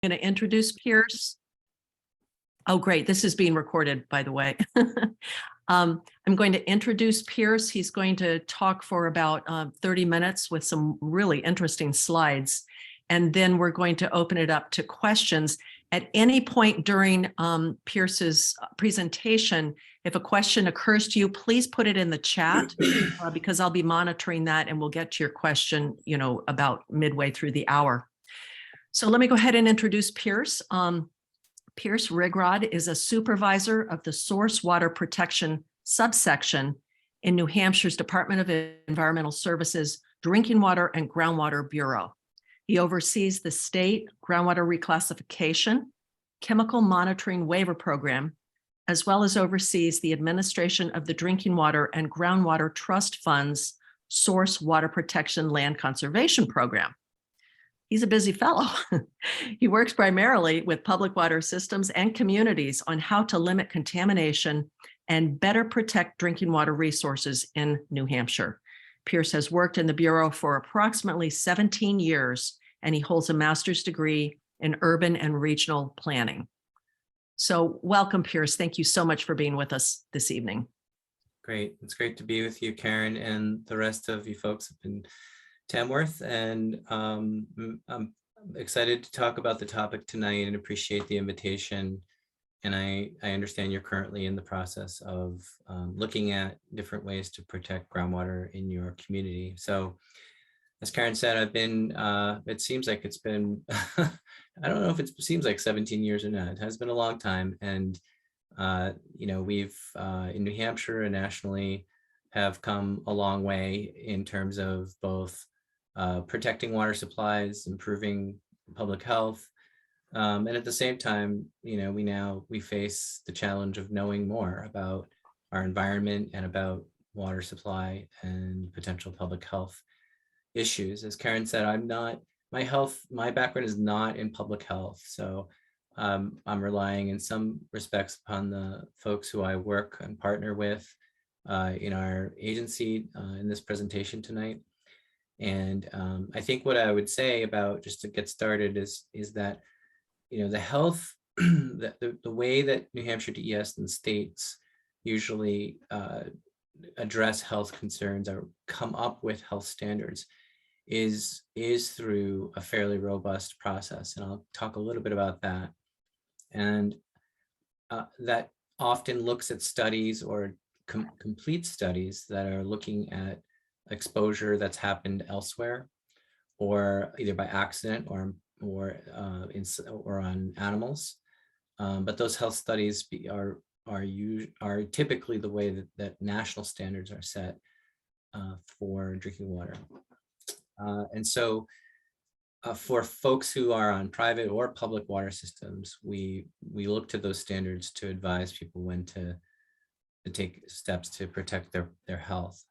I'm going to introduce Pierce. Oh, great. This is being recorded, by the way. I'm going to introduce Pierce. He's going to talk for about 30 minutes with some really interesting slides. And then we're going to open it up to questions. At any point during Pierce's presentation, if a question occurs to you, please put it in the chat because I'll be monitoring that and we'll get to your question, about midway through the hour. So let me go ahead and introduce Pierce. Pierce Rigrod is a supervisor of the Source Water Protection subsection in New Hampshire's Department of Environmental Services Drinking Water and Groundwater Bureau. He oversees the state groundwater reclassification, chemical monitoring waiver program, as well as oversees the administration of the Drinking Water and Groundwater Trust Fund's Source Water Protection Land Conservation Program. He's a busy fellow. He works primarily with public water systems and communities on how to limit contamination and better protect drinking water resources in New Hampshire. Pierce has worked in the Bureau for approximately 17 years, and he holds a master's degree in urban and regional planning. So welcome, Pierce. Thank you so much for being with us this evening. Great. It's great to be with you, Karen, and the rest of you folks up in Tamworth. And I'm excited to talk about the topic tonight and appreciate the invitation. And I understand you're currently in the process of looking at different ways to protect groundwater in your community. So as Karen said, I've been, it seems like it's been, I don't know if it seems like 17 years or not. It has been a long time. And, we've in New Hampshire and nationally have come a long way in terms of both protecting water supplies, improving public health. And at the same time, we face the challenge of knowing more about our environment and about water supply and potential public health issues. As Karen said, my background is not in public health. So I'm relying in some respects upon the folks who I work and partner with in our agency in this presentation tonight. And I think what I would say about, just to get started, is that, the health, the way that New Hampshire DES and states usually address health concerns or come up with health standards is through a fairly robust process. And I'll talk a little bit about that. And that often looks at studies or complete studies that are looking at exposure that's happened elsewhere, or either by accident or on animals. But those health studies are typically the way that national standards are set for drinking water. And so for folks who are on private or public water systems, we look to those standards to advise people when to take steps to protect their health.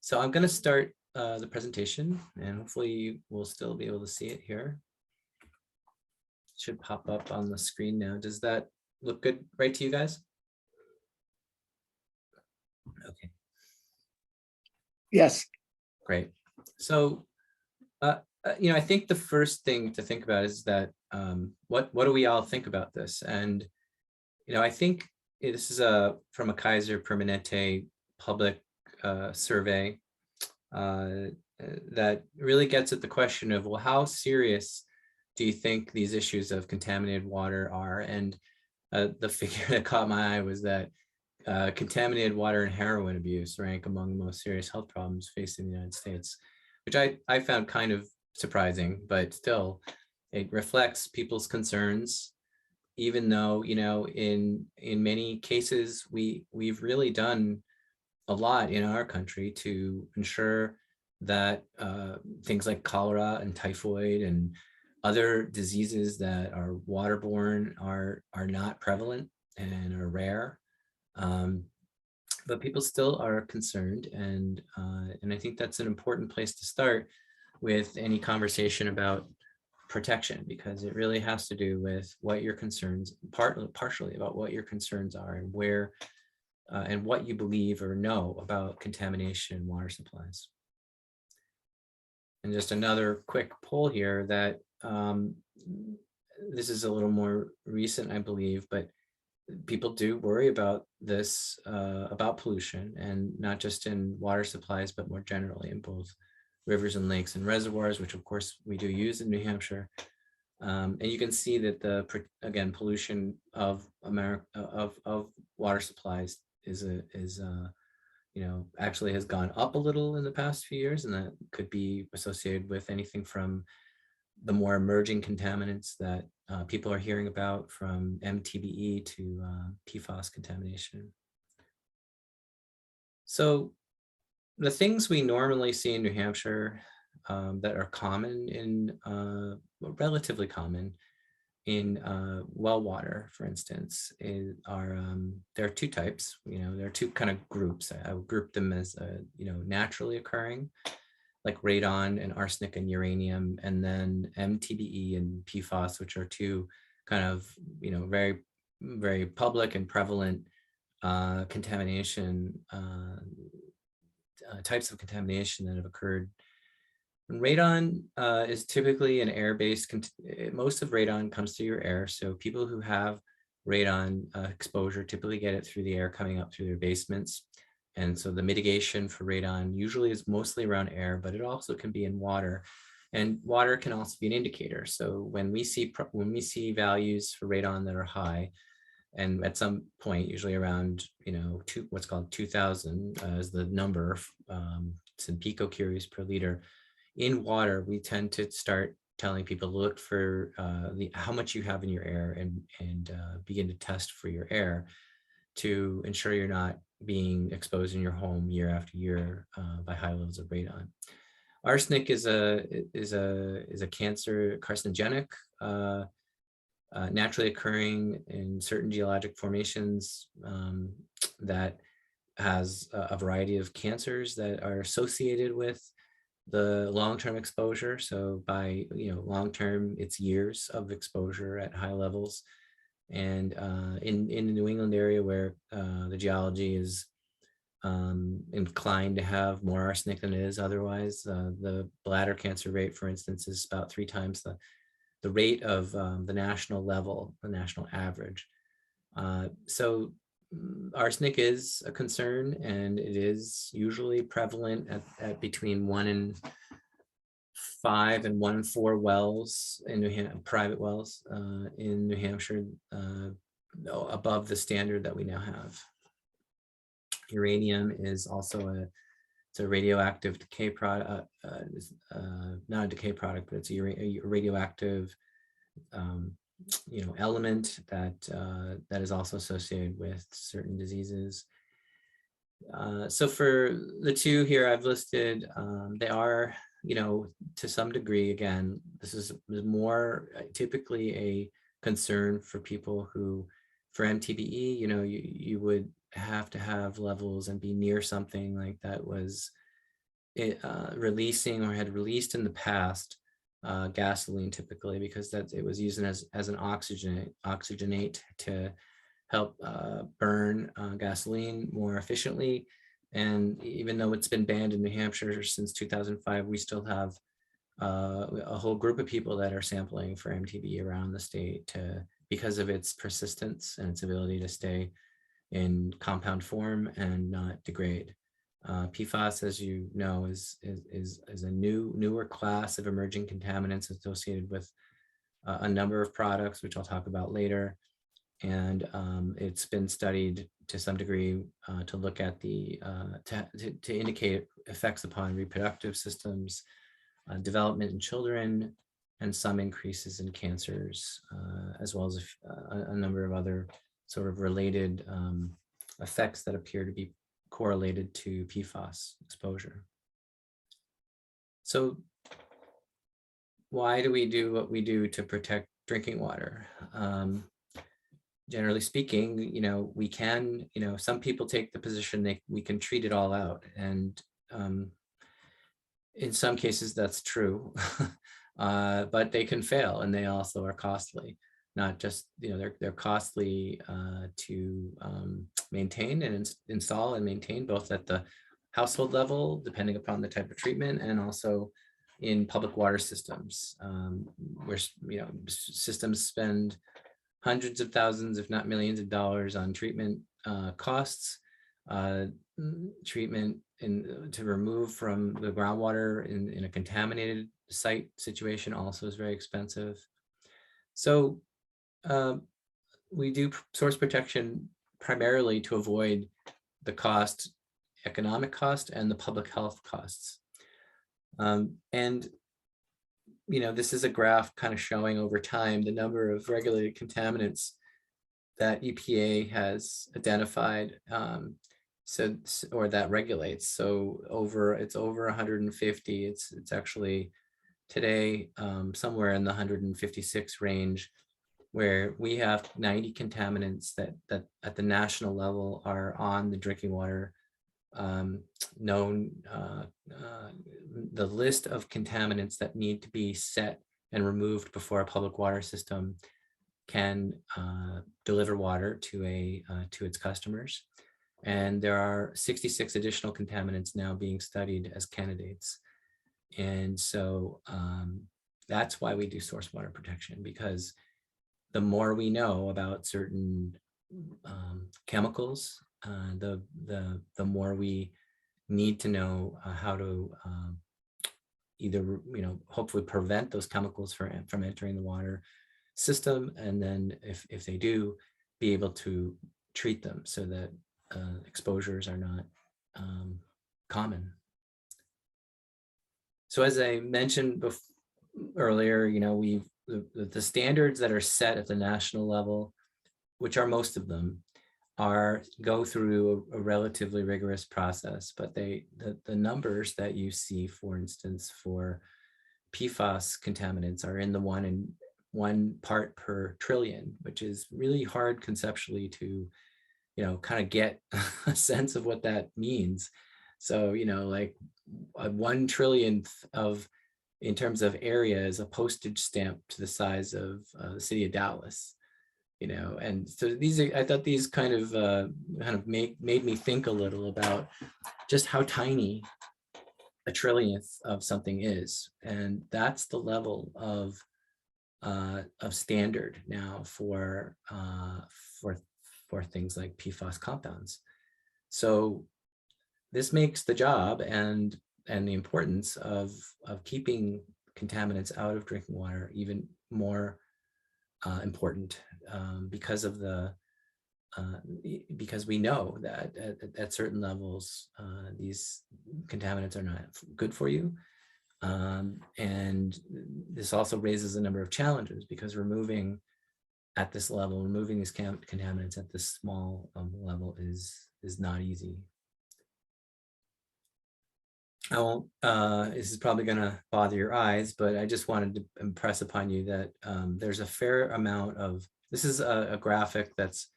So I'm going to start the presentation, and hopefully you will still be able to see it here. It should pop up on the screen now. Does that look good right to you guys? Okay. Yes. Great. So, I think the first thing to think about is that what do we all think about this? And, I think this is from a Kaiser Permanente public survey that really gets at the question of, well, how serious do you think these issues of contaminated water are? And the figure that caught my eye was that contaminated water and heroin abuse rank among the most serious health problems facing the United States, which I found kind of surprising, but still it reflects people's concerns, even though, in many cases, we've really done a lot in our country to ensure that things like cholera and typhoid and other diseases that are waterborne are not prevalent and are rare. But people still are concerned, and I think that's an important place to start with any conversation about protection, because it really has to do with what your concerns, partially about what your concerns are and where and what you believe or know about contamination in water supplies. And just another quick poll here, that this is a little more recent, I believe, but people do worry about this, about pollution, and not just in water supplies, but more generally in both rivers and lakes and reservoirs, which of course we do use in New Hampshire. And you can see that again, pollution of America, of water supplies actually has gone up a little in the past few years, and that could be associated with anything from the more emerging contaminants that people are hearing about, from MTBE to PFOS contamination. So the things we normally see in New Hampshire that are common relatively common in well water, for instance, there are two types. There are two kind of groups. I would group them as naturally occurring, like radon and arsenic and uranium, and then MTBE and PFOS, which are two kind of very, very public and prevalent contamination types of contamination that have occurred. And radon is typically an air-based. Most of radon comes through your air, so people who have radon exposure typically get it through the air coming up through their basements. And so the mitigation for radon usually is mostly around air, but it also can be in water. And water can also be an indicator. So when we see values for radon that are high, and at some point, usually around what's called 2,000 is the number, it's in picocuries per liter. In water, we tend to start telling people to look for how much you have in your air, and begin to test for your air to ensure you're not being exposed in your home year after year by high levels of radon. Arsenic is a carcinogenic, naturally occurring in certain geologic formations that has a variety of cancers that are associated with the long-term exposure. So by long-term, it's years of exposure at high levels. And in the New England area, where the geology is inclined to have more arsenic than it is otherwise, the bladder cancer rate, for instance, is about 3 times the rate of the national level, the national average. So arsenic is a concern, and it is usually prevalent at between 1 in 5 and 1 in 4 wells in New Hampshire, private wells in New Hampshire, above the standard that we now have. Uranium is also it's a radioactive decay product, not a decay product, but it's a radioactive element that is also associated with certain diseases. So for the two here I've listed, they are, to some degree, again, this is more typically a concern for people who, for MTBE, you would have to have levels and be near something like that was releasing or had released in the past gasoline, typically, because it was used as an oxygenate to help burn gasoline more efficiently. And even though it's been banned in New Hampshire since 2005, we still have a whole group of people that are sampling for MTBE around the state because of its persistence and its ability to stay in compound form and not degrade. PFOS, as you know, is a newer class of emerging contaminants associated with a number of products, which I'll talk about later. And it's been studied to some degree to look at to indicate effects upon reproductive systems, development in children, and some increases in cancers, as well as a number of other sort of related effects that appear to be correlated to PFOS exposure. So why do we do what we do to protect drinking water? Generally speaking, we can, some people take the position we can treat it all out. And in some cases that's true, but they can fail, and they also are costly. Not just, they're costly to maintain and install and maintain, both at the household level, depending upon the type of treatment, and also in public water systems, where systems spend hundreds of thousands, if not millions of dollars on treatment costs. Treatment to remove from the groundwater in a contaminated site situation also is very expensive. So we do source protection primarily to avoid the cost, economic cost, and the public health costs. And this is a graph kind of showing over time the number of regulated contaminants that EPA has identified, or that regulates. So it's over 150. It's actually today somewhere in the 156 range, where we have 90 contaminants that at the national level are on the drinking water known, the list of contaminants that need to be set and removed before a public water system can deliver water to its customers. And there are 66 additional contaminants now being studied as candidates. And so that's why we do source water protection, because the more we know about certain chemicals, the more we need to know how to either hopefully prevent those chemicals from entering the water system, and then if they do, be able to treat them so that exposures are not common. So as I mentioned earlier, the standards that are set at the national level, which are most of them, go through a relatively rigorous process, but the numbers that you see, for instance, for PFOS contaminants are in the 1 part per trillion, which is really hard conceptually to, kind of get a sense of what that means. So, like a 1 trillionth in terms of area is a postage stamp to the size of the city of Dallas. And so I thought these kind of made me think a little about just how tiny a trillionth of something is, and that's the level of standard now for things like PFOS compounds. So this makes the job and the importance of keeping contaminants out of drinking water even more important, because we know that at certain levels these contaminants are not good for you, and this also raises a number of challenges, because removing these contaminants at this small level is not easy. This is probably going to bother your eyes, but I just wanted to impress upon you that there's a fair amount of, this is a graphic that's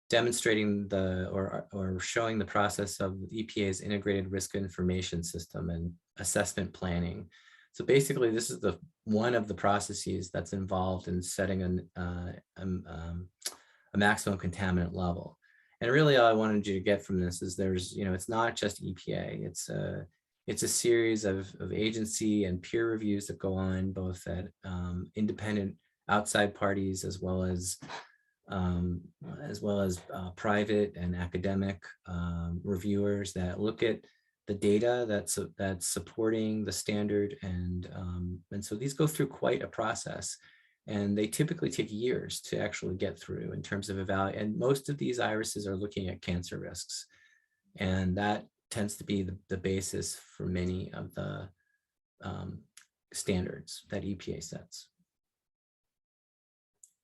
demonstrating or showing the process of the EPA's integrated risk information system and assessment planning. So basically, this is one of the processes that's involved in setting a maximum contaminant level. And really, all I wanted you to get from this is it's not just EPA. It's a series of agency and peer reviews that go on, both at independent outside parties as well as private and academic reviewers that look at the data that's supporting the standard, and so these go through quite a process, and they typically take years to actually get through in terms of evaluate. And most of these irises are looking at cancer risks, and that tends to be the basis for many of the standards that EPA sets.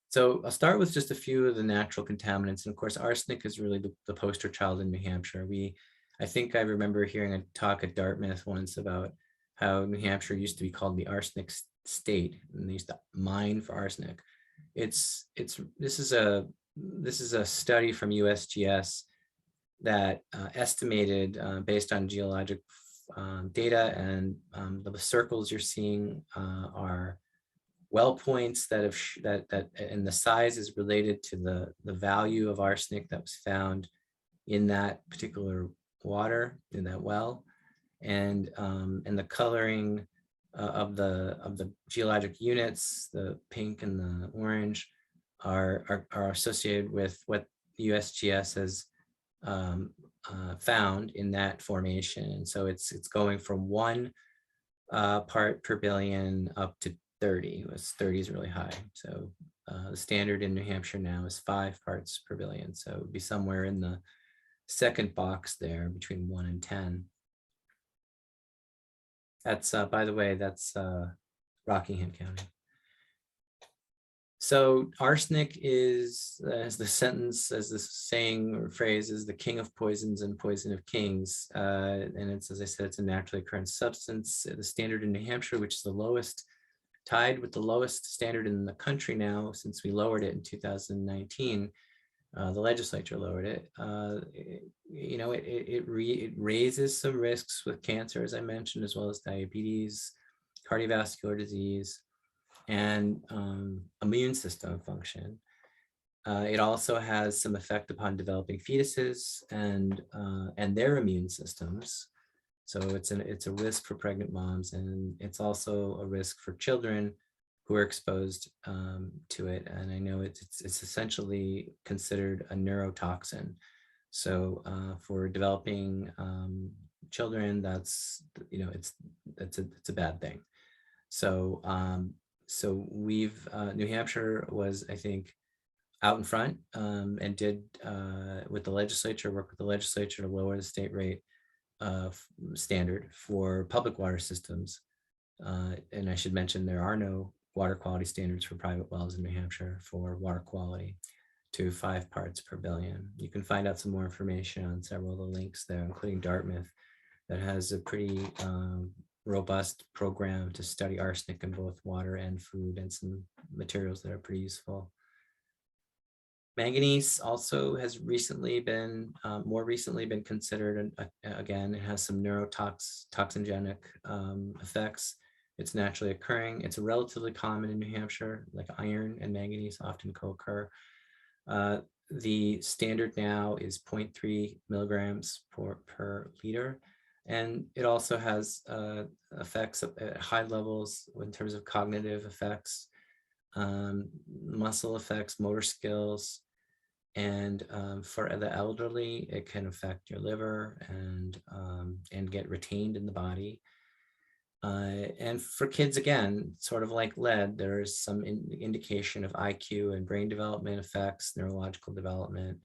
So I'll start with just a few of the natural contaminants. And of course, arsenic is really the poster child in New Hampshire. I think I remember hearing a talk at Dartmouth once about how New Hampshire used to be called the arsenic state, and they used to mine for arsenic. This is a study from USGS that estimated based on geologic data, and the circles you're seeing are well points that and the size is related to the value of arsenic that was found in that particular water, in that well, and the coloring of the geologic units, the pink and the orange, are associated with what USGS has found in that formation. And so it's going from 1 part per billion up to 30. 30 is really high. So the standard in New Hampshire now is 5 parts per billion. So it would be somewhere in the second box there between 1 and 10. That's, by the way, that's Rockingham County. So arsenic is, as the sentence, as the saying or phrase is, the king of poisons and poison of kings. And it's, as I said, it's a naturally occurring substance. The standard in New Hampshire, which is the lowest, tied with the lowest standard in the country now, since we lowered it in 2019, the legislature lowered it. You know, it raises some risks with cancer, as I mentioned, as well as diabetes, cardiovascular disease, and immune system function. It also has some effect upon developing fetuses and their immune systems. So it's a risk for pregnant moms, and it's also a risk for children who are exposed to it. And I know it's essentially considered a neurotoxin. So for developing children, that's, you know, it's a bad thing. So so we've New Hampshire was, I think, out in front and did with the legislature, work with the legislature to lower the state rate standard for public water systems. And I should mention there are no water quality standards for private wells in New Hampshire for water quality to 5 parts per billion. You can find out some more information on several of the links there, including Dartmouth, that has a pretty robust program to study arsenic in both water and food, and some materials that are pretty useful. Manganese also has recently been, more recently been considered, and again, it has some neurotoxigenic effects. It's naturally occurring. It's relatively common in New Hampshire, like iron and manganese often co-occur. The standard now is 0.3 milligrams per liter. And it also has effects at high levels in terms of cognitive effects, muscle effects, motor skills, and for the elderly, it can affect your liver and get retained in the body. And for kids, again, sort of like lead, there is some indication of IQ and brain development effects, neurological development.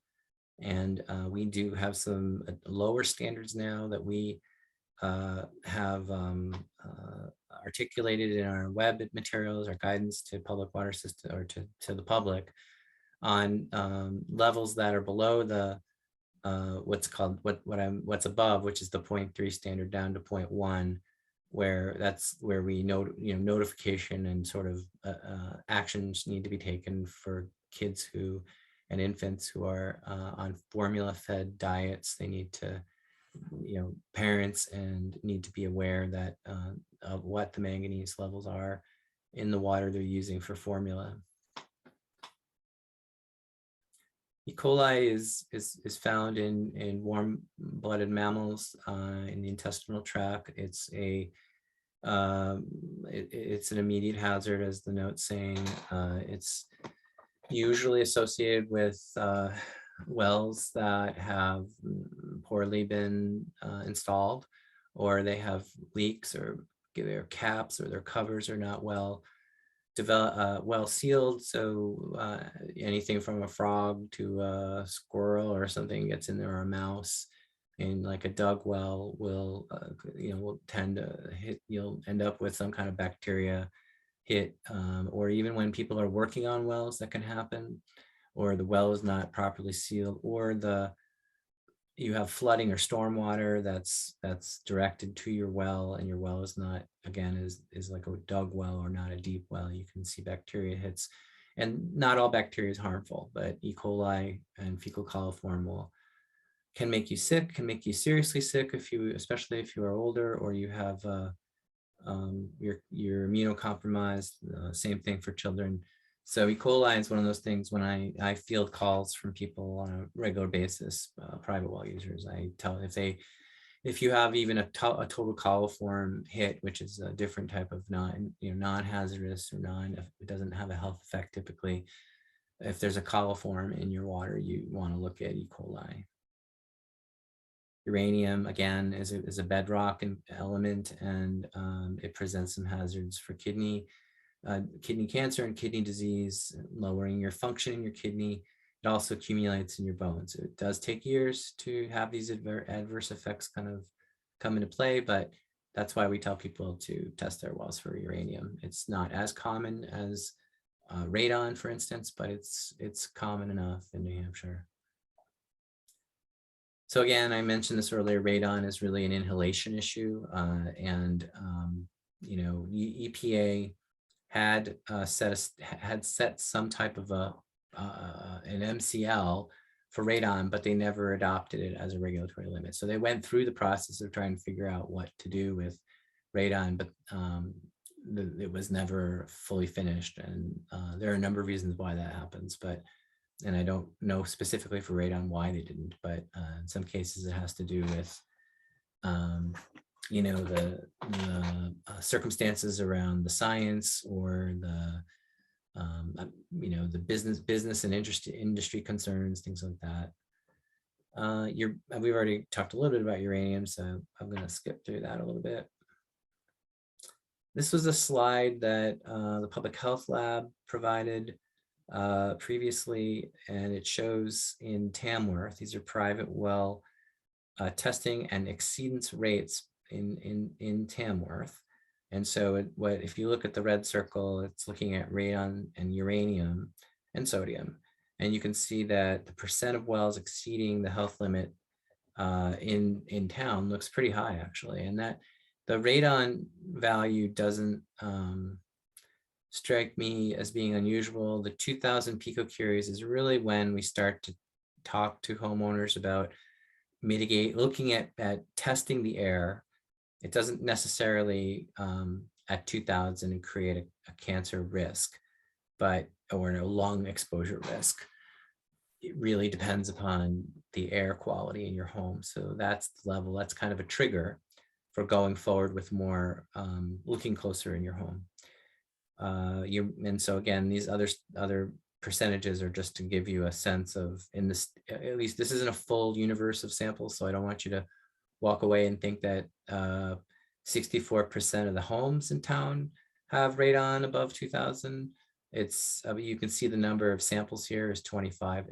And we do have some lower standards now that we have articulated in our web materials, our guidance to public water system, or to the public, on levels that are below the what's above, which is the 0.3 standard, down to 0.1, where that's where we know, notification and sort of actions need to be taken for kids who and infants who are on formula fed diets. They need to, parents and need to be aware that of what the manganese levels are in the water they're using for formula. E. coli is found in warm-blooded mammals in the intestinal tract. It's an immediate hazard, as the note's saying. It's usually associated with wells that have poorly been installed, or they have leaks, or their caps or their covers are not well sealed. So anything from a frog to a squirrel or something gets in there, or a mouse, and like a dug well will tend to hit. You'll end up with some kind of bacteria hit, or even when people are working on wells, that can happen, or the well is not properly sealed, or you have flooding or stormwater that's directed to your well, and your well is not, again, is like a dug well or not a deep well. You can see bacteria hits, and not all bacteria is harmful, but E. coli and fecal coliform can make you sick, can make you seriously sick, especially if you are older, or you have you're immunocompromised. Same thing for children. So E. coli is one of those things. When I field calls from people on a regular basis, private well users, I tell them, if if you have even a total coliform hit, which is a different type of non-hazardous or it doesn't have a health effect typically. If there's a coliform in your water, you want to look at E. coli. Uranium, again, is a bedrock element, and it presents some hazards for kidney cancer and kidney disease, lowering your function in your kidney. It also accumulates in your bones. It does take years to have these adverse effects kind of come into play, but that's why we tell people to test their wells for uranium. It's not as common as radon, for instance, but it's common enough in New Hampshire. So again, I mentioned this earlier, radon is really an inhalation issue, and EPA had set some type of an MCL for radon, but they never adopted it as a regulatory limit. So they went through the process of trying to figure out what to do with radon, but it was never fully finished. And there are a number of reasons why that happens, and I don't know specifically for radon why they didn't, but in some cases it has to do with the circumstances around the science, or the business and industry concerns, things like that. We've already talked a little bit about uranium, so I'm going to skip through that a little bit. This was a slide that the Public Health Lab provided previously, and it shows in Tamworth, these are private well testing and exceedance rates in Tamworth. And so if you look at the red circle, it's looking at radon and uranium and sodium. And you can see that the percent of wells exceeding the health limit in town looks pretty high, actually. And that the radon value doesn't strike me as being unusual. The 2000 picocuries is really when we start to talk to homeowners about looking at testing the air. It doesn't necessarily at 2000 create a cancer risk, or a lung exposure risk. It really depends upon the air quality in your home. So that's the level, that's kind of a trigger for going forward with more looking closer in your home. And so again, these other percentages are just to give you a sense of, at least this isn't a full universe of samples, so I don't want you to walk away and think that 64% of the homes in town have radon above 2000. You can see the number of samples here is 25.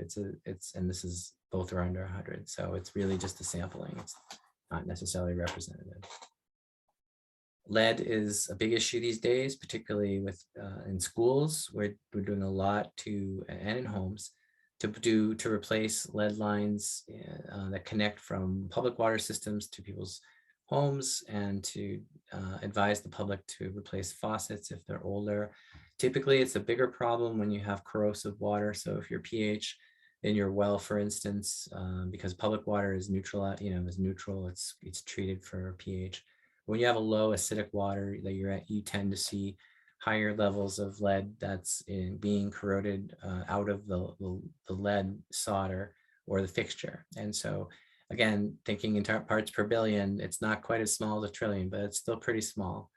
And this is both are under 100. So it's really just a sampling. It's not necessarily representative. Lead is a big issue these days, particularly in schools. We're doing a lot and in homes to replace lead lines that connect from public water systems to people's homes, and to advise the public to replace faucets if they're older. Typically, it's a bigger problem when you have corrosive water. So if your pH in your well, for instance, because public water is neutral, it's treated for pH. When you have a low acidic water that you're at, you tend to see higher levels of lead that's being corroded out of the lead solder or the fixture. And so again, thinking in parts per billion, it's not quite as small as a trillion, but it's still pretty small.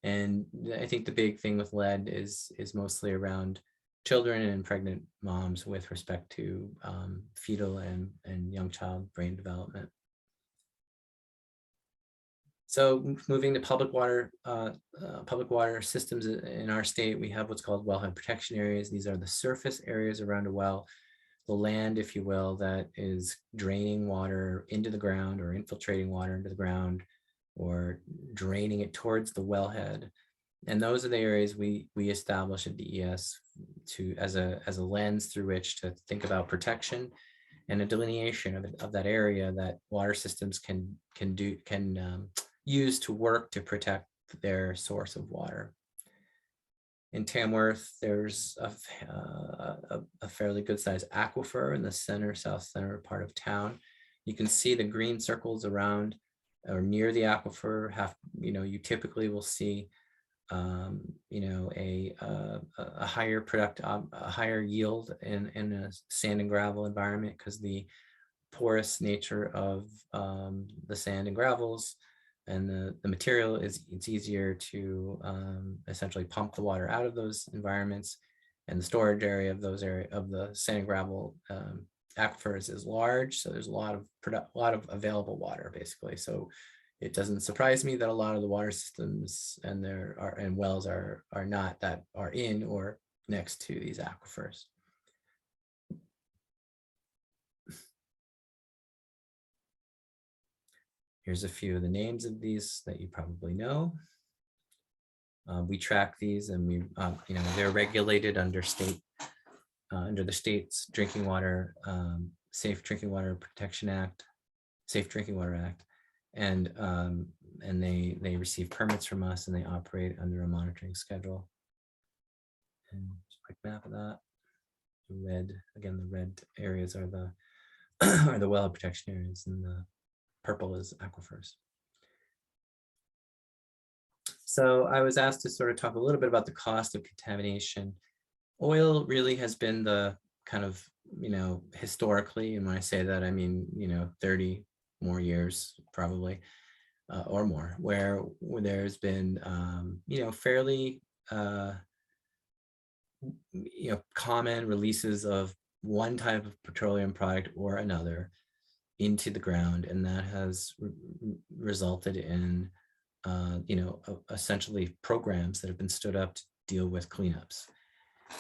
And I think the big thing with lead is mostly around children and pregnant moms with respect to fetal and young child brain development. So moving to public water systems in our state, we have what's called wellhead protection areas. These are the surface areas around a well, the land, if you will, that is draining water into the ground or infiltrating water into the ground or draining it towards the wellhead. And those are the areas we establish at DES as a lens through which to think about protection and a delineation of that area that water systems can use to work to protect their source of water. In Tamworth, there's a fairly good sized aquifer in the south center part of town. You can see the green circles around or near the aquifer you typically will see a higher yield in a sand and gravel environment, because the porous nature of the sand and gravels, and the material it's easier to essentially pump the water out of those environments, and the storage area of the sand and gravel aquifers is large, so there's a lot of available water basically. So it doesn't surprise me that a lot of the water systems and wells are in or next to these aquifers. Here's a few of the names of these that you probably know. We track these, and we, they're regulated under the state's drinking water, Safe Drinking Water Protection Act, Safe Drinking Water Act, and they receive permits from us, and they operate under a monitoring schedule. And just a quick map of that. The red areas are the are the well protection areas, and the purple is aquifers. So I was asked to sort of talk a little bit about the cost of contamination. Oil really has been the kind of, historically, and when I say that, I mean, 30 more years probably, or more, where there's been, fairly, common releases of one type of petroleum product or another into the ground, and that has resulted in essentially programs that have been stood up to deal with cleanups.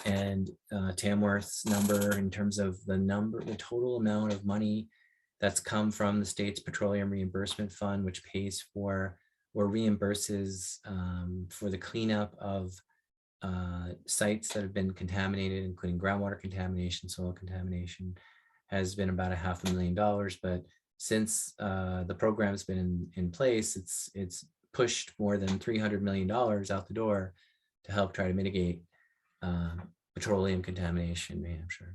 And Tamworth's number in terms of the total amount of money that's come from the state's petroleum reimbursement fund, which pays for or reimburses for the cleanup of sites that have been contaminated, including groundwater contamination, soil contamination, has been about $500,000. But since the program's been in place, it's pushed more than $300 million out the door to help try to mitigate petroleum contamination in New Hampshire.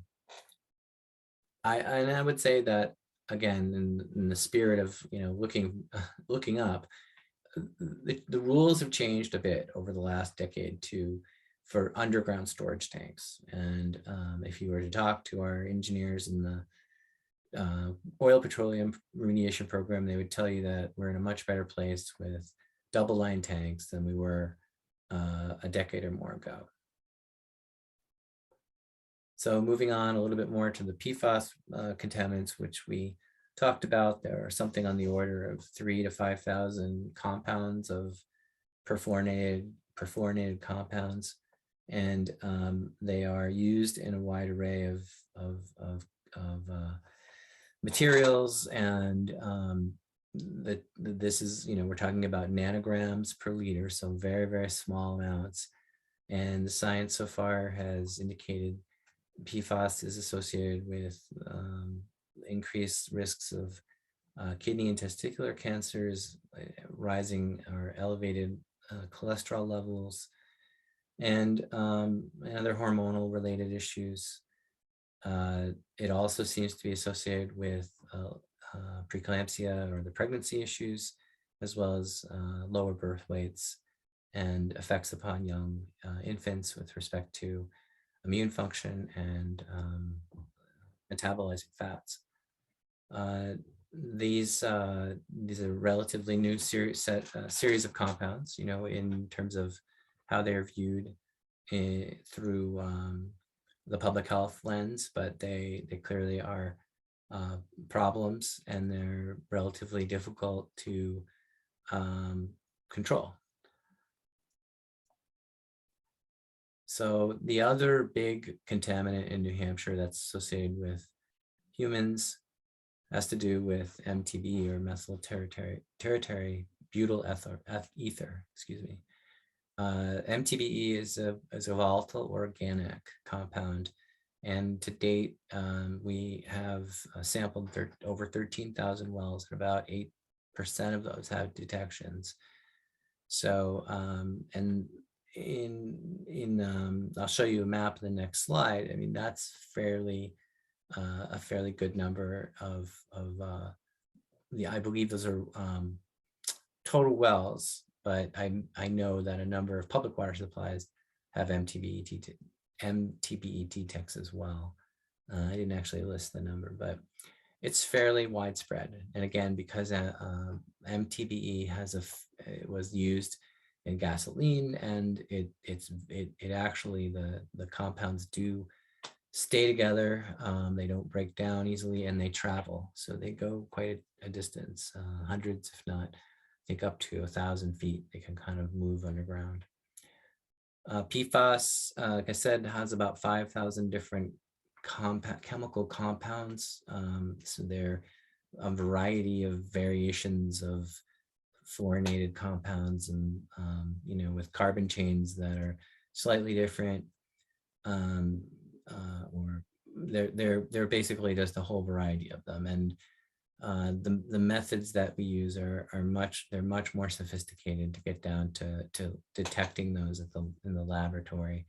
I would say that, again, in the spirit of looking up, the rules have changed a bit over the last decade for underground storage tanks. And if you were to talk to our engineers in the oil petroleum remediation program, they would tell you that we're in a much better place with double line tanks than we were a decade or more ago. So moving on a little bit more to the PFOS contaminants, which we talked about, there are something on the order of 3,000 to 5,000 compounds of perfluorinated compounds, and they are used in a wide array of materials. And this is, we're talking about nanograms per liter, so very, very small amounts. And the science so far has indicated PFOS is associated with increased risks of kidney and testicular cancers, rising or elevated cholesterol levels, and other hormonal related issues. It also seems to be associated with preeclampsia or the pregnancy issues, as well as lower birth weights and effects upon young infants with respect to immune function and metabolizing fats. These are relatively new series of compounds, in terms of how they're viewed through the public health lens, but they clearly are problems, and they're relatively difficult to control. So the other big contaminant in New Hampshire that's associated with humans has to do with MTBE, or methyl tertiary butyl ether, excuse me. MTBE is a volatile organic compound, and to date we have sampled over 13,000 wells, and about 8% of those have detections. So and I'll show you a map in the next slide. I mean, that's a fairly good number of I believe those are total wells, but I know that a number of public water supplies have MTBE detects as well. I didn't actually list the number, but It's fairly widespread. And again, because MTBE it was used in gasoline, and it actually, the compounds do stay together. They don't break down easily, and they travel. So they go quite a distance, hundreds, if not, I think up to 1,000 feet. They can kind of move underground. PFOS, like I said, has about 5,000 different chemical compounds. So they're a variety of variations of fluorinated compounds, and with carbon chains that are slightly different, or they're basically just a whole variety of them. And the methods that we use are much more sophisticated to get down to detecting those in the laboratory.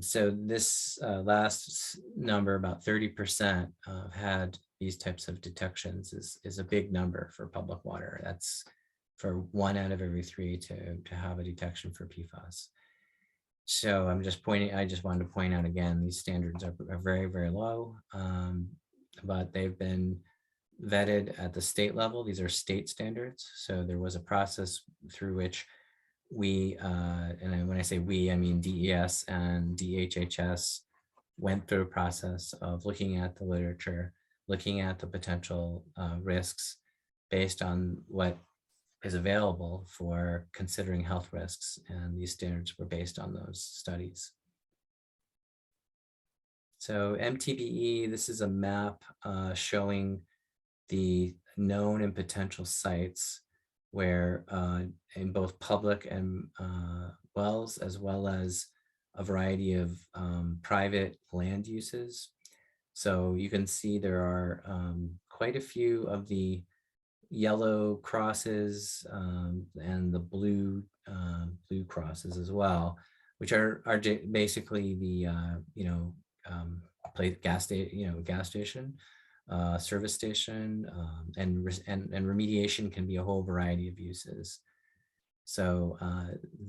So this last number, about 30%, had these types of detections, is a big number for public water. That's for 1 out of every 3 to have a detection for PFOS. So I just wanted to point out again, these standards are very, very low, but they've been vetted at the state level. These are state standards. So there was a process through which we, and when I say we, I mean DES and DHHS, went through a process of looking at the literature, looking at the potential risks based on what is available for considering health risks. And these standards were based on those studies. So MTBE, this is a map showing the known and potential sites where in both public and wells, as well as a variety of private land uses. So you can see there are quite a few of the yellow crosses and the blue crosses as well, which are basically the gas station, service station, and remediation can be a whole variety of uses. So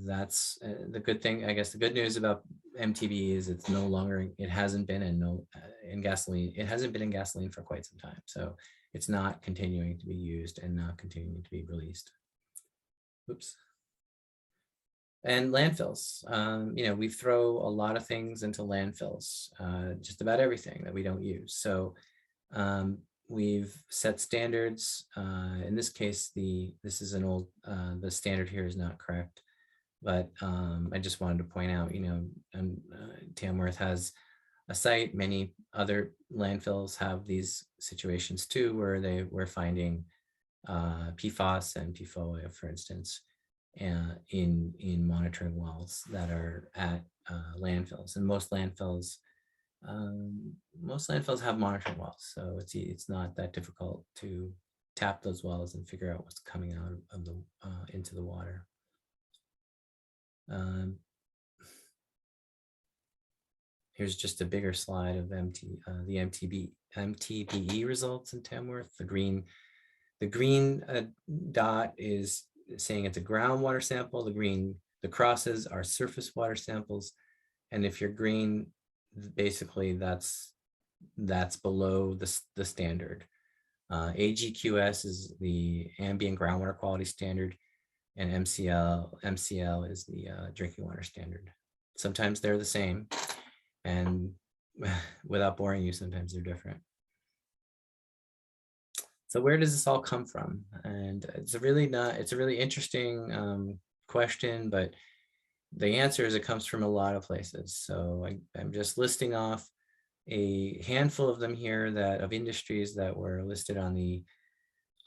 that's the good thing. I guess the good news about MTBE is it's no longer, it hasn't been in gasoline. It hasn't been in gasoline for quite some time. So it's not continuing to be used and not continuing to be released. Oops. And landfills, we throw a lot of things into landfills, just about everything that we don't use. So we've set standards. In this case, this is an old, the standard here is not correct, but I just wanted to point out, Tamworth has a site. Many other landfills have these situations too, where we're finding PFOS and PFOA, for instance, in monitoring wells that are at landfills. And most landfills have monitoring wells, so it's not that difficult to tap those wells and figure out what's coming out of the into the water. Here's just a bigger slide of the MTBE results in Tamworth. The green dot is saying it's a groundwater sample. The crosses are surface water samples, and if you're green, basically that's below the standard. AGQS is the ambient groundwater quality standard, and MCL is the drinking water standard. Sometimes they're the same, and without boring you, sometimes they're different. So where does this all come from? And it's a really interesting question, but the answer is it comes from a lot of places. So I'm just listing off a handful of them here of industries that were listed on the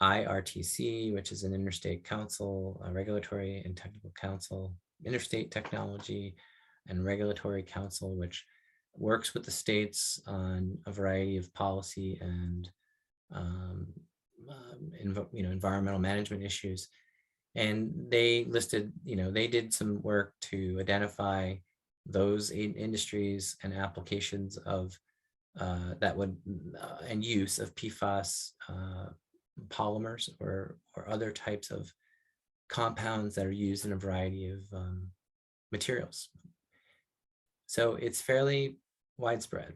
IRTC, which is an interstate council, a regulatory and technical council, interstate technology and regulatory council, which works with the states on a variety of policy and environmental management issues. And they listed, they did some work to identify those industries and applications of and use of PFOS polymers or other types of compounds that are used in a variety of materials. So it's fairly widespread.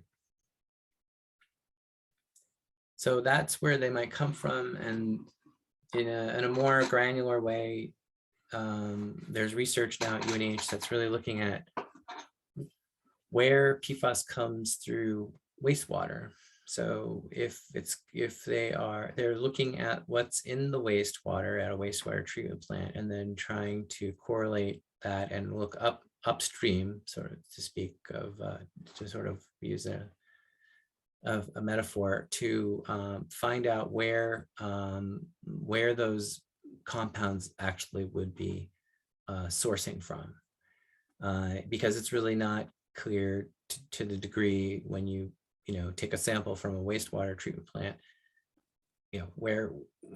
So that's where they might come from. And in a more granular way, there's research now at UNH that's really looking at where PFOS comes through wastewater. So they're looking at what's in the wastewater at a wastewater treatment plant, and then trying to correlate that and look upstream, sort of to speak of, to sort of use a metaphor, to find out where those compounds actually would be sourcing from, because it's really not clear to the degree when you take a sample from a wastewater treatment plant,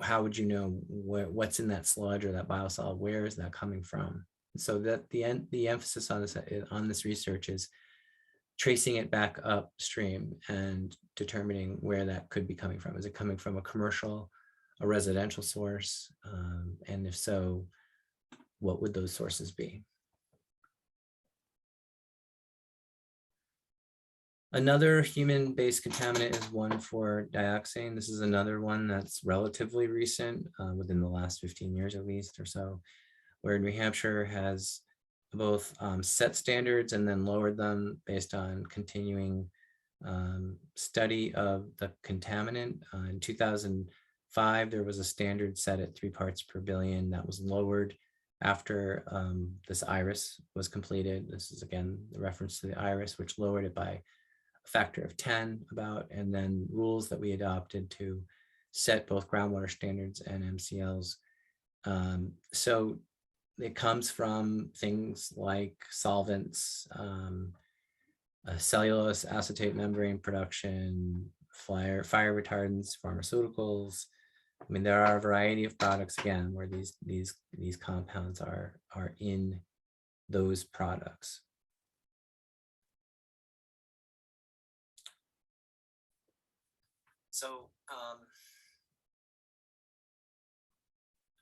how would you know what's in that sludge or that biosolid? Where is that coming from? So that the emphasis on this research is tracing it back upstream and determining where that could be coming from. Is it coming from a commercial, a residential source? And if so, what would those sources be? Another human-based contaminant is 1,4-dioxane. This is another one that's relatively recent, within the last 15 years at least or so, where New Hampshire has both set standards and then lowered them based on continuing study of the contaminant. In 2005, there was a standard set at 3 parts per billion that was lowered after this IRIS was completed. This is again the reference to the IRIS, which lowered it by a factor of 10 about, and then rules that we adopted to set both groundwater standards and MCLs. So it comes from things like solvents, cellulose acetate membrane production, fire retardants, pharmaceuticals. I mean, there are a variety of products again where these compounds are in those products. So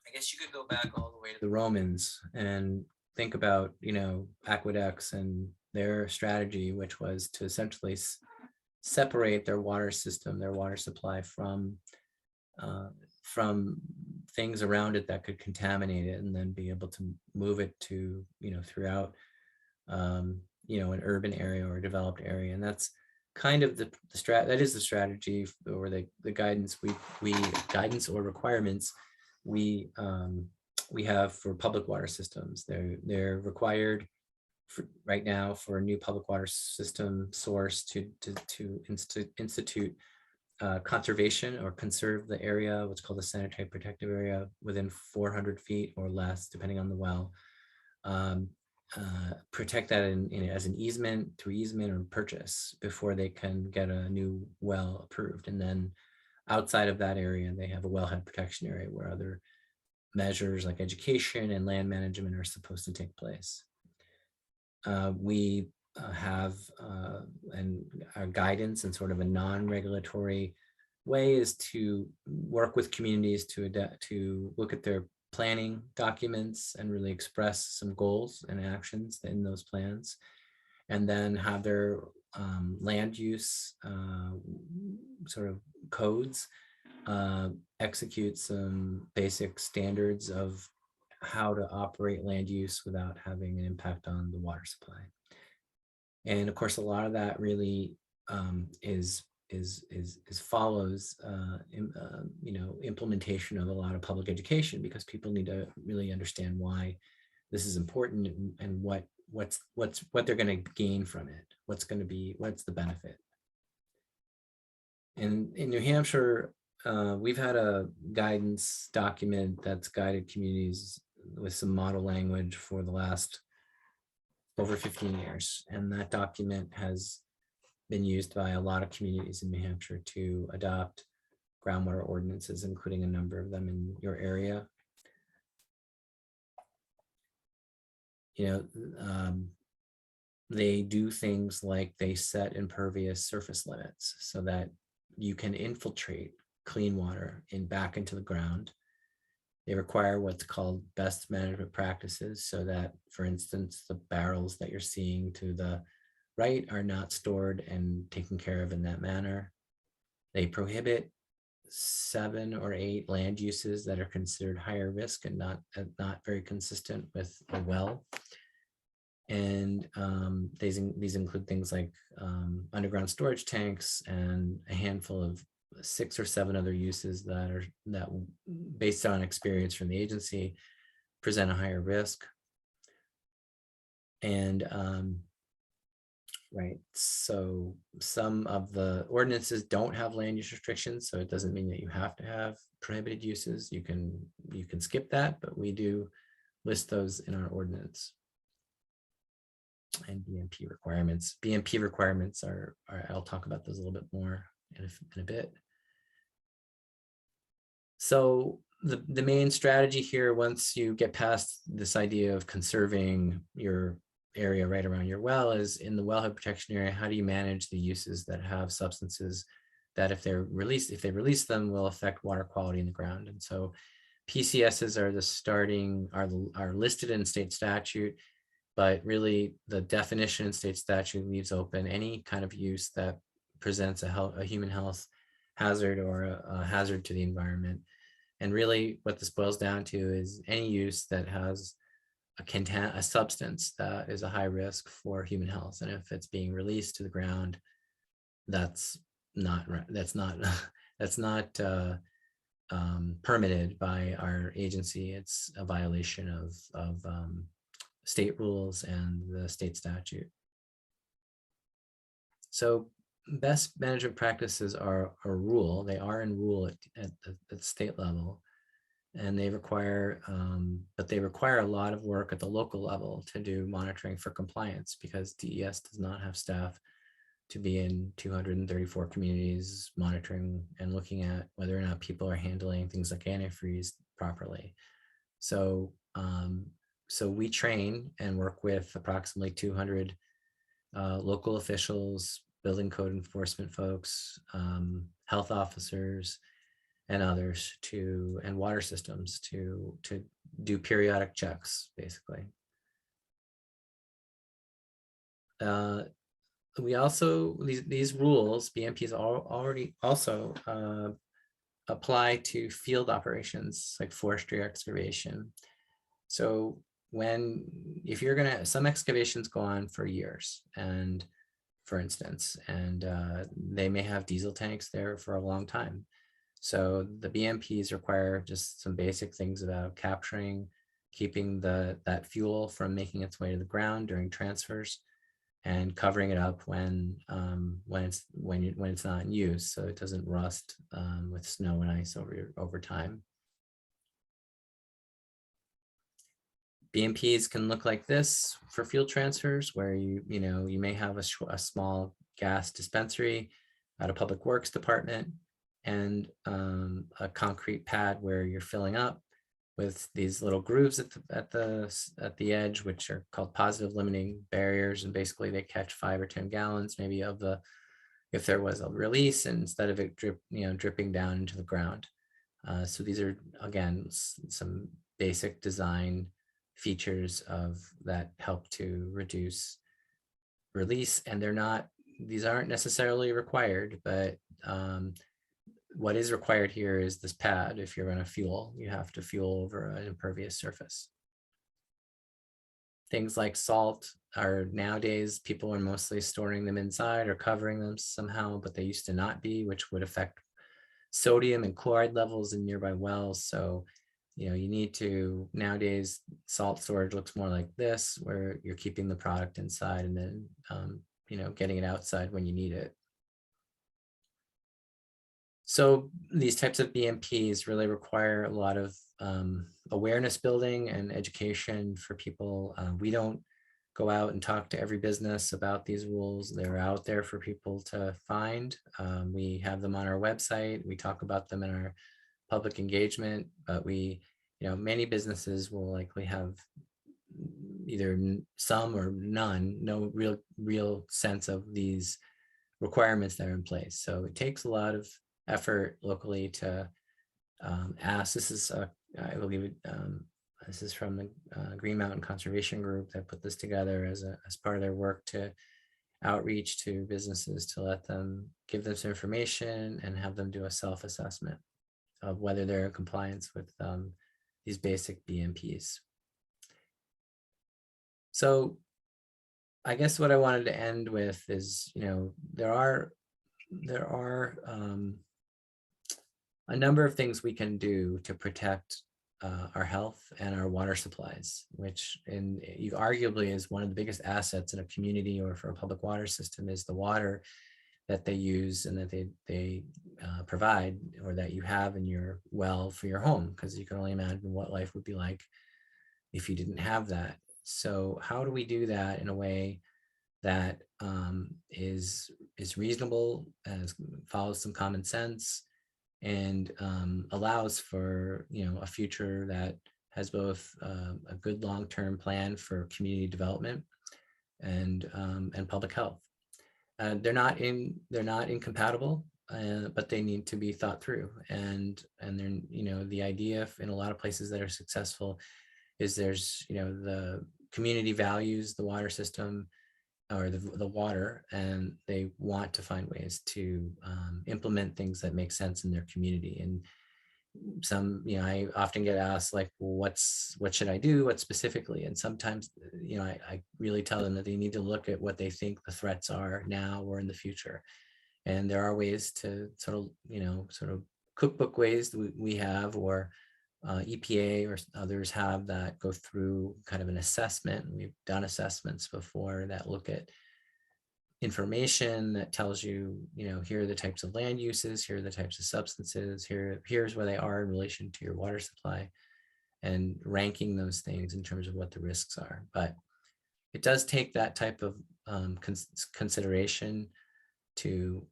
I guess you could go back all the way to the Romans and think about, aqueducts and their strategy, which was to essentially separate their water system, their water supply from things around it that could contaminate it, and then be able to move it to, throughout, an urban area or a developed area. And that's kind of the strategy, or the guidance guidance or requirements we have for public water systems. They're required right now for a new public water system source to institute conservation or conserve the area, what's called the sanitary protective area, within 400 feet or less, depending on the well. Protect that as an easement, through easement or purchase, before they can get a new well approved. And then outside of that area, they have a wellhead protection area where other measures like education and land management are supposed to take place. We have and our guidance and sort of a non-regulatory way is to work with communities to look at their planning documents and really express some goals and actions in those plans, and then have their land use sort of codes execute some basic standards of how to operate land use without having an impact on the water supply. And of course, a lot of that really follows implementation of a lot of public education, because people need to really understand why this is important and what they're going to gain from it. What's the benefit? And in New Hampshire, we've had a guidance document that's guided communities with some model language for the last over 15 years. And that document has been used by a lot of communities in New Hampshire to adopt groundwater ordinances, including a number of them in your area. They do things like they set impervious surface limits so that you can infiltrate clean water back into the ground. They require what's called best management practices, so that, for instance, the barrels that you're seeing to the right are not stored and taken care of in that manner. They prohibit 7 or 8 land uses that are considered higher risk and not very consistent with a well. And these include things like underground storage tanks and a handful of 6 or 7 other uses that based on experience from the agency present a higher risk. And right, so some of the ordinances don't have land use restrictions, so it doesn't mean that you have to have prohibited uses. You can skip that, but we do list those in our ordinance. And BMP requirements. BMP requirements are I'll talk about those a little bit more in a bit. So the main strategy here, once you get past this idea of conserving your area right around your well, is in the wellhead protection area, how do you manage the uses that have substances that if they release them will affect water quality in the ground? And so PCSs are listed in state statute, but really the definition in state statute leaves open any kind of use that presents a human health hazard or a hazard to the environment. And really what this boils down to is any use that has a substance that is a high risk for human health. And if it's being released to the ground, that's not permitted by our agency. It's a violation of state rules and the state statute. So best management practices are a rule. They are in rule at the state level, and they require, but they require a lot of work at the local level to do monitoring for compliance, because DES does not have staff to be in 234 communities monitoring and looking at whether or not people are handling things like antifreeze properly. So so we train and work with approximately 200 local officials, building code enforcement folks, health officers, and others and water systems to do periodic checks, basically. We also, these rules, BMPs already also apply to field operations like forestry excavation. So if you're gonna, some excavations go on for years, and for instance, and they may have diesel tanks there for a long time. So the BMPs require just some basic things about capturing, keeping that fuel from making its way to the ground during transfers, and covering it up when it's not in use, so it doesn't rust with snow and ice over time. BMPs can look like this for field transfers, where you may have a small gas dispensary at a public works department, and a concrete pad where you're filling up with these little grooves at the edge, which are called positive limiting barriers, and basically they catch 5 or 10 gallons maybe if there was a release, and instead of it dripping down into the ground. So these are, again, some basic design features that help to reduce release, and these aren't necessarily required, but what is required here is this pad. If you're going to fuel, you have to fuel over an impervious surface. Things like salt are nowadays, people are mostly storing them inside or covering them somehow, but they used to not be, which would affect sodium and chloride levels in nearby wells. So you need to, nowadays, salt storage looks more like this, where you're keeping the product inside and then, getting it outside when you need it. So these types of BMPs really require a lot of awareness building and education for people. We don't go out and talk to every business about these rules. They're out there for people to find. We have them on our website. We talk about them in our public engagement, but many businesses will likely have either some or none, no real sense of these requirements that are in place. So it takes a lot of effort locally to ask. This is, I believe, this is from the Green Mountain Conservation Group that put this together as part of their work to outreach to businesses to let them, give them some information and have them do a self-assessment of whether they're in compliance with these basic BMPs. So I guess what I wanted to end with is, there are a number of things we can do to protect our health and our water supplies, which arguably is one of the biggest assets in a community or for a public water system is the water that they use and that they provide, or that you have in your well for your home, because you can only imagine what life would be like if you didn't have that. So how do we do that in a way that is reasonable, follows some common sense, and allows for a future that has both a good long-term plan for community development and public health. They're not incompatible, but they need to be thought through. And they're, the idea in a lot of places that are successful is there's, the community values the water system or the water, and they want to find ways to implement things that make sense in their community. And some, I often get asked like, well, what should I do? What specifically? And sometimes, I really tell them that they need to look at what they think the threats are now or in the future. And there are ways to sort of cookbook ways that we have, or EPA or others have, that go through kind of an assessment. We've done assessments before that look at information that tells you, here are the types of land uses, here are the types of substances, here's where they are in relation to your water supply, and ranking those things in terms of what the risks are. But it does take that type of consideration to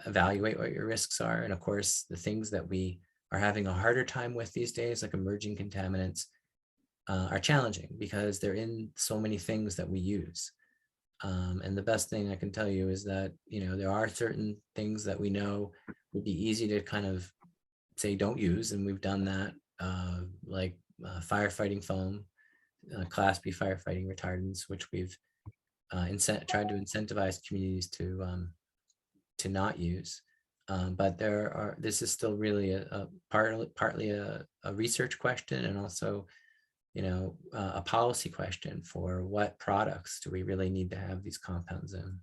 evaluate what your risks are. And of course, the things that we are having a harder time with these days, like emerging contaminants, are challenging because they're in so many things that we use. And the best thing I can tell you is that, there are certain things that we know would be easy to kind of say don't use. And we've done that, like firefighting foam, Class B firefighting retardants, which we've tried to incentivize communities to not use. But this is still really partly a research question, and also, a policy question for what products do we really need to have these compounds in.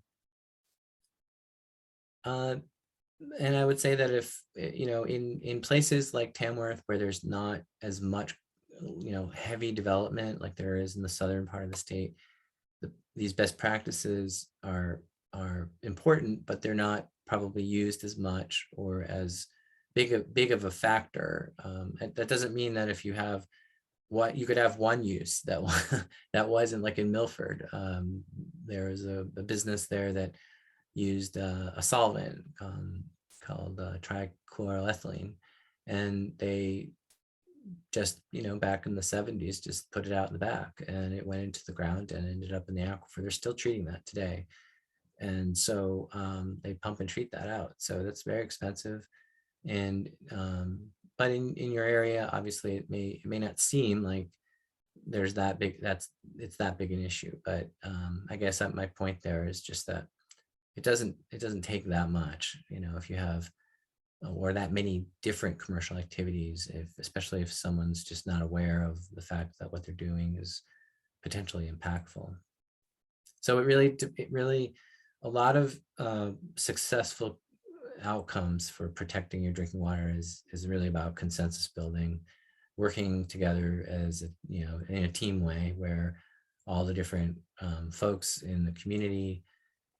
And I would say that if, in places like Tamworth, where there's not as much, heavy development like there is in the southern part of the state, these best practices are important, but they're not probably used as much or as big of a factor. That doesn't mean that if you have you could have one use that that wasn't, like in Milford. There was a business there that used a solvent called trichloroethylene, and they just, back in the 70s, just put it out in the back, and it went into the ground and ended up in the aquifer. They're still treating that today. And so they pump and treat that out. So that's very expensive. And but in your area, obviously it may not seem like there's that big, it's that big an issue. But I guess that my point there is just that it doesn't take that much, if you have, or that many different commercial activities, especially if someone's just not aware of the fact that what they're doing is potentially impactful. So it really a lot of successful outcomes for protecting your drinking water is really about consensus building, working together as in a team way, where all the different folks in the community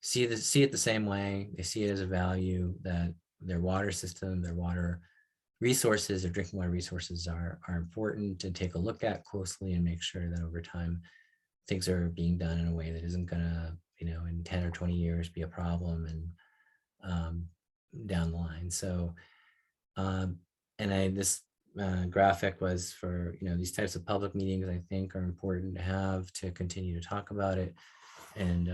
see it the same way. They see it as a value that their water system, their water resources, their drinking water resources are important to take a look at closely and make sure that over time things are being done in a way that isn't gonna, in 10 or 20 years be a problem and down the line. So, this graphic was for, these types of public meetings, I think are important to have to continue to talk about it. And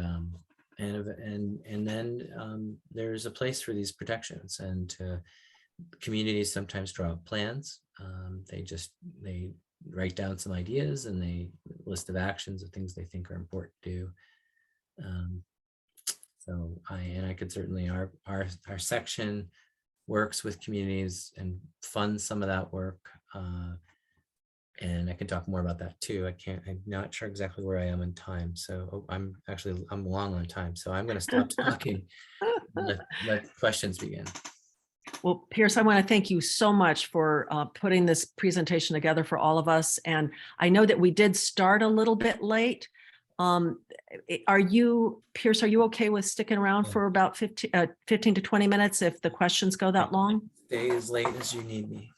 then there's a place for these protections, and communities sometimes draw up plans. They write down some ideas and they list of actions of things they think are important to do. So I could certainly, our section works with communities and funds some of that work. And I can talk more about that too. I'm not sure exactly where I am in time. So I'm long on time. So I'm going to stop talking and let questions begin. Well, Pierce, I want to thank you so much for putting this presentation together for all of us. And I know that we did start a little bit late. Pierce, are you okay with sticking around for about 15 to 20 minutes if the questions go that long? Stay as late as you need me.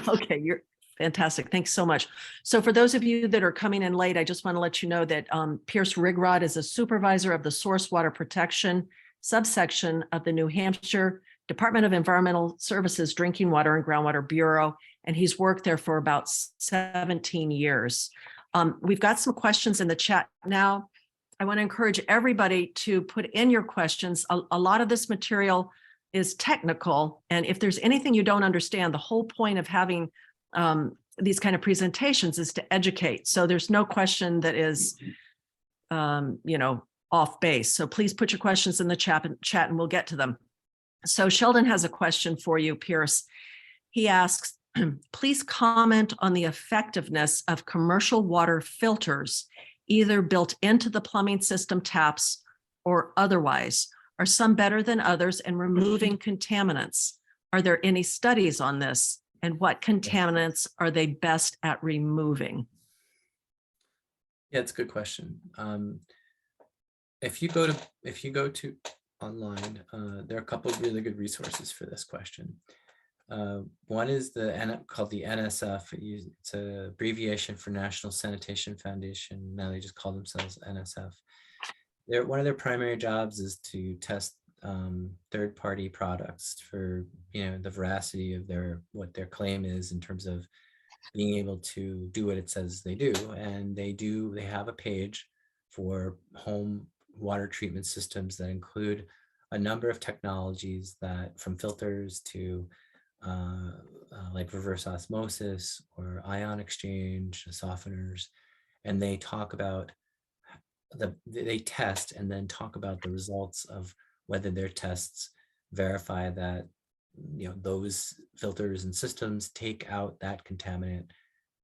Okay, you're fantastic. Thanks so much. So for those of you that are coming in late, I just want to let you know that Pierce Rigrod is a supervisor of the Source Water Protection subsection of the New Hampshire Department of Environmental Services Drinking Water and Groundwater Bureau, and he's worked there for about 17 years. We've got some questions in the chat now. I want to encourage everybody to put in your questions. A lot of this material is technical, and if there's anything you don't understand, the whole point of having these kind of presentations is to educate. So there's no question that is, off base. So please put your questions in the chat and we'll get to them. So Sheldon has a question for you, Pierce. He asks, please comment on the effectiveness of commercial water filters, either built into the plumbing system taps or otherwise. Are some better than others in removing contaminants? Are there any studies on this? And what contaminants are they best at removing? Yeah, it's a good question. If you go to online, there are a couple of really good resources for this question. One is called the NSF. It's an abbreviation for National Sanitation Foundation. Now they just call themselves NSF. One of their primary jobs is to test third-party products for the veracity of what their claim is in terms of being able to do what it says they do. And they have a page for home water treatment systems that include a number of technologies, that from filters to like reverse osmosis or ion exchange, softeners, and they talk about they test and then talk about the results of whether their tests verify that those filters and systems take out that contaminant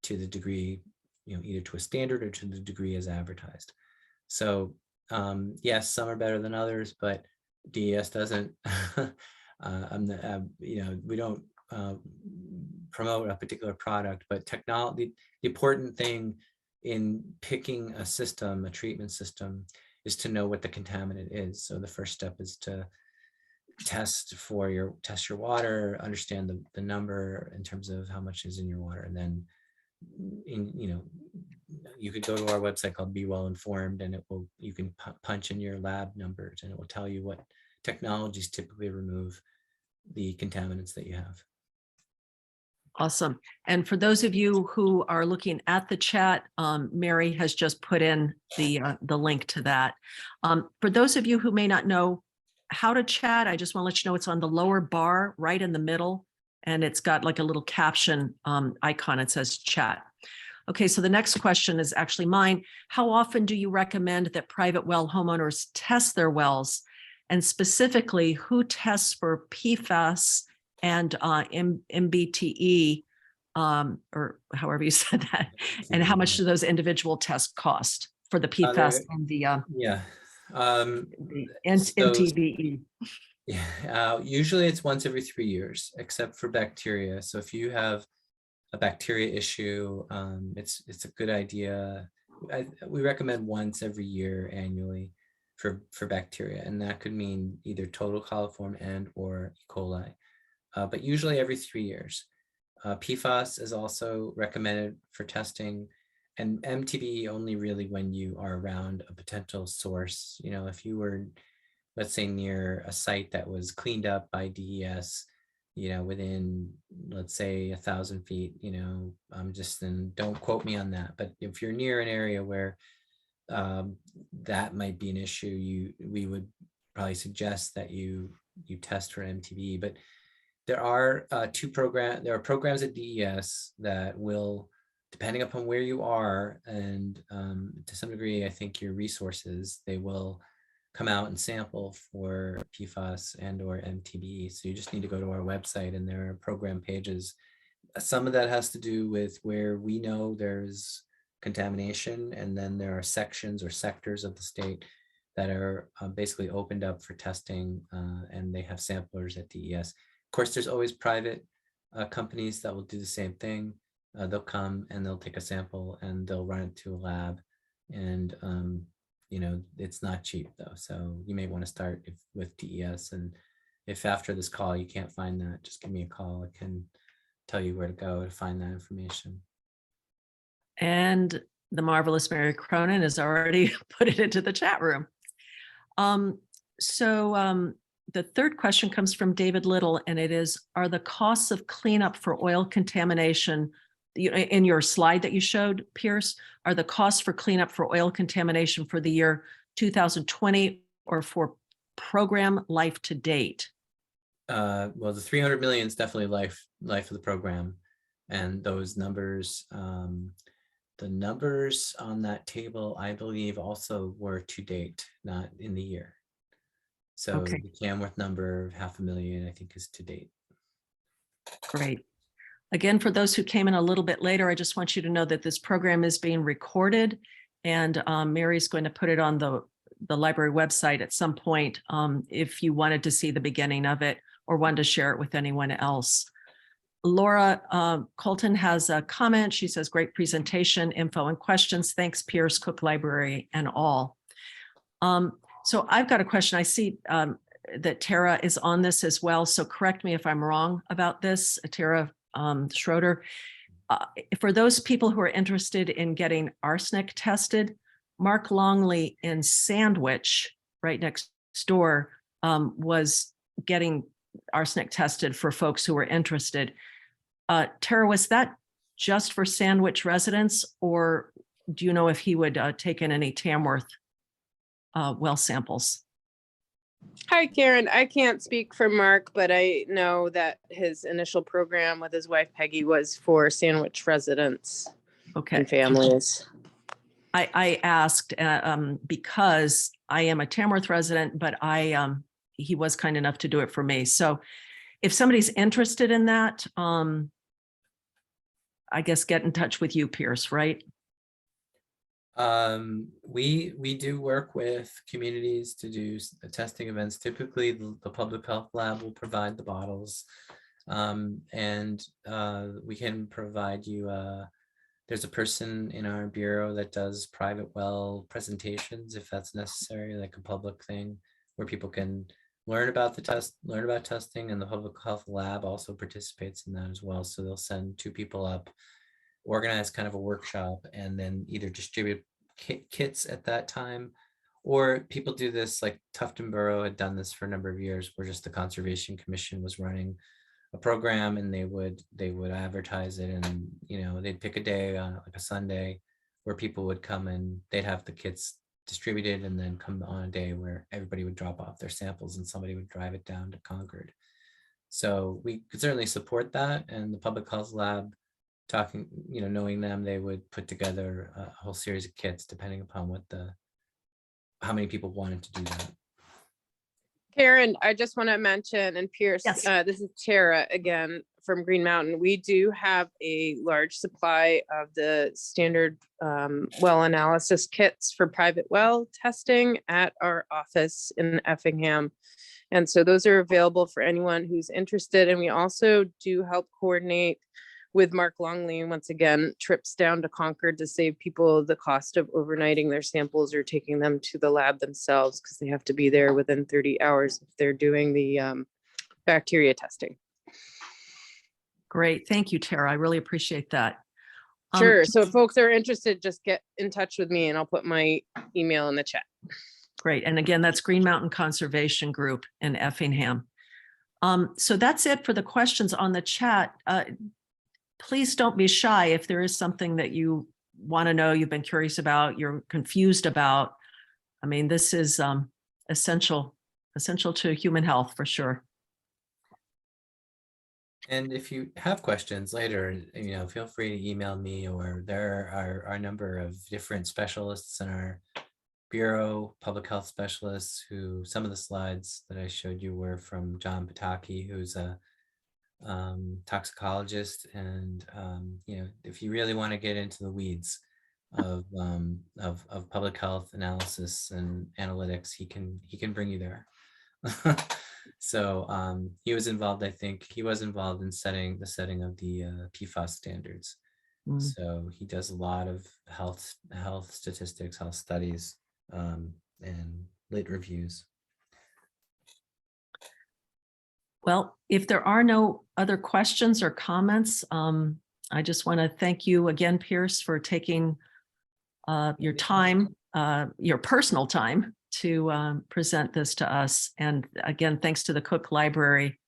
to the degree, either to a standard or to the degree as advertised. So yes, some are better than others, but DES doesn't we don't promote a particular product, but technology. The important thing in picking a system, a treatment system, is to know what the contaminant is. So the first step is to test your water, understand the number in terms of how much is in your water, and then you could go to our website called Be Well Informed, and you can punch in your lab numbers, and it will tell you what technologies typically remove the contaminants that you have. Awesome. And for those of you who are looking at the chat, Mary has just put in the link to that. For those of you who may not know how to chat, I just want to let you know it's on the lower bar right in the middle, and it's got like a little caption icon. It says chat. Okay, so the next question is actually mine. How often do you recommend that private well homeowners test their wells? And specifically, who tests for PFOS and MTBE, or however you said that, and how much do those individual tests cost for the PFOS and the MTBE? Yeah, usually it's once every 3 years, except for bacteria. So if you have a bacteria issue, it's a good idea. We recommend once every year annually for bacteria, and that could mean either total coliform and or E. coli. But usually every 3 years. PFOS is also recommended for testing, and MTBE only really when you are around a potential source. If you were, let's say, near a site that was cleaned up by DES, within, let's say, 1,000 feet, don't quote me on that. But if you're near an area where that might be an issue, we would probably suggest that you test for MTBE. But there are programs at DES that will, depending upon where you are and to some degree, I think your resources, they will come out and sample for PFOS and or MTBE. So you just need to go to our website and there are program pages. Some of that has to do with where we know there's contamination, and then there are sections or sectors of the state that are basically opened up for testing, and they have samplers at DES. Of course, there's always private companies that will do the same thing. They'll come and they'll take a sample and they'll run it to a lab, and you know, it's not cheap though. So you may want to start with DES, and if after this call you can't find that, just give me a call. I can tell you where to go to find that information. And the marvelous Mary Cronin has already put it into the chat room. The third question comes from David Little, and it is, are the costs of cleanup for oil contamination, in your slide that you showed, Pierce, are the costs for cleanup for oil contamination for the year 2020 or for program life to date? Well, the 300 million is definitely life of the program. And those numbers, the numbers on that table, I believe also were to date, not in the year. So Okay. the Tamworth number, 500,000, I think, is to date. Great. Again, for those who came in a little bit later, I just want you to know that this program is being recorded, and Mary's going to put it on the library website at some point if you wanted to see the beginning of it or wanted to share it with anyone else. Laura Colton has a comment. She says, great presentation, info and questions. Thanks, Pierce, Cook Library, and all. So I've got a question. I see that Tara is on this as well. So correct me if I'm wrong about this, Tara Schroeder. For those people who are interested in getting arsenic tested, Mark Longley in Sandwich, right next door, was getting arsenic tested for folks who were interested. Tara, was that just for Sandwich residents, or do you know if he would take in any Tamworth well samples? Hi, Karen. I can't speak for Mark, but I know that his initial program with his wife, Peggy, was for Sandwich residents and families. I asked because I am a Tamworth resident, but he was kind enough to do it for me. So if somebody's interested in that, I guess get in touch with you, Pierce, right? We do work with communities to do testing events. Typically, the public health lab will provide the bottles, and we can provide you. There's a person in our bureau that does private well presentations if that's necessary, like a public thing where people can learn about the test, learn about testing, and the public health lab also participates in that as well. So they'll send 2 people up, organize kind of a workshop, and then either distribute kits at that time, or people do this, like Tufton Borough had done this for a number of years, where just the Conservation Commission was running a program, and they would advertise it, and they'd pick a day, like a Sunday, where people would come and they'd have the kits distributed, and then come on a day where everybody would drop off their samples and somebody would drive it down to Concord. So we could certainly support that, and the Public Health Lab, talking, knowing them, they would put together a whole series of kits depending upon how many people wanted to do that. Karen, I just want to mention, and Pierce, Yes. This is Tara again from Green Mountain. We do have a large supply of the standard well analysis kits for private well testing at our office in Effingham. And so those are available for anyone who's interested. And we also do help coordinate with Mark Longley, once again, trips down to Concord to save people the cost of overnighting their samples or taking them to the lab themselves, because they have to be there within 30 hours if they're doing the bacteria testing. Great. Thank you, Tara. I really appreciate that. Sure. So if folks are interested, just get in touch with me and I'll put my email in the chat. Great. And again, that's Green Mountain Conservation Group in Effingham. So that's it for the questions on the chat. Please don't be shy if there is something that you want to know, you've been curious about, you're confused about. I mean, this is essential to human health for sure. And if you have questions later, feel free to email me, or there are a number of different specialists in our Bureau, public health specialists, who some of the slides that I showed you were from John Pataki, who's a toxicologist. And if you really want to get into the weeds of public health analysis and analytics, he can bring you there. So he was involved, I think he was involved in setting of the PFOS standards. So he does a lot of health statistics, health studies, and lit reviews. Well, if there are no other questions or comments, I just want to thank you again, Pierce, for taking your time, your personal time, to present this to us. And again, thanks to the Cook Library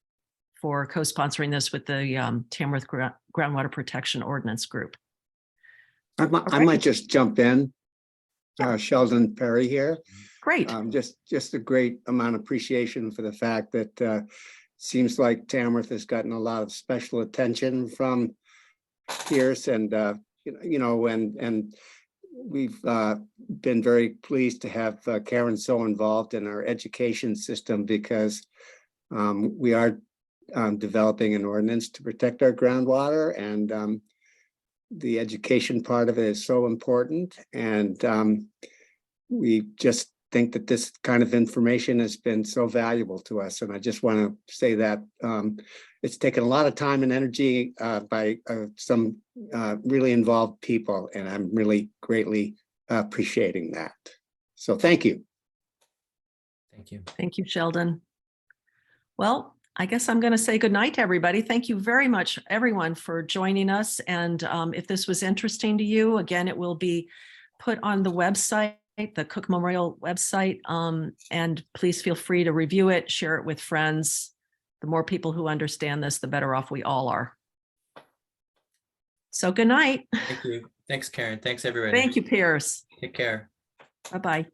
for co-sponsoring this with the Tamworth Groundwater Protection Ordinance Group. I might just jump in. Sheldon Perry here. Great. Just a great amount of appreciation for the fact that seems like Tamworth has gotten a lot of special attention from Pierce, and and we've been very pleased to have Karen so involved in our education system, because we are developing an ordinance to protect our groundwater, and the education part of it is so important. And we just think that this kind of information has been so valuable to us. And I just want to say that it's taken a lot of time and energy by some really involved people, and I'm really greatly appreciating that. So thank you. Thank you. Thank you, Sheldon. Well, I guess I'm going to say good night to everybody. Thank you very much, everyone, for joining us. And if this was interesting to you, again, it will be put on the website, the Cook Memorial website, and please feel free to review it, share it with friends. The more people who understand this, the better off we all are. So good night. Thank you. Thanks, Karen. Thanks, everybody. Thank you, Pierce. Take care. Bye-bye.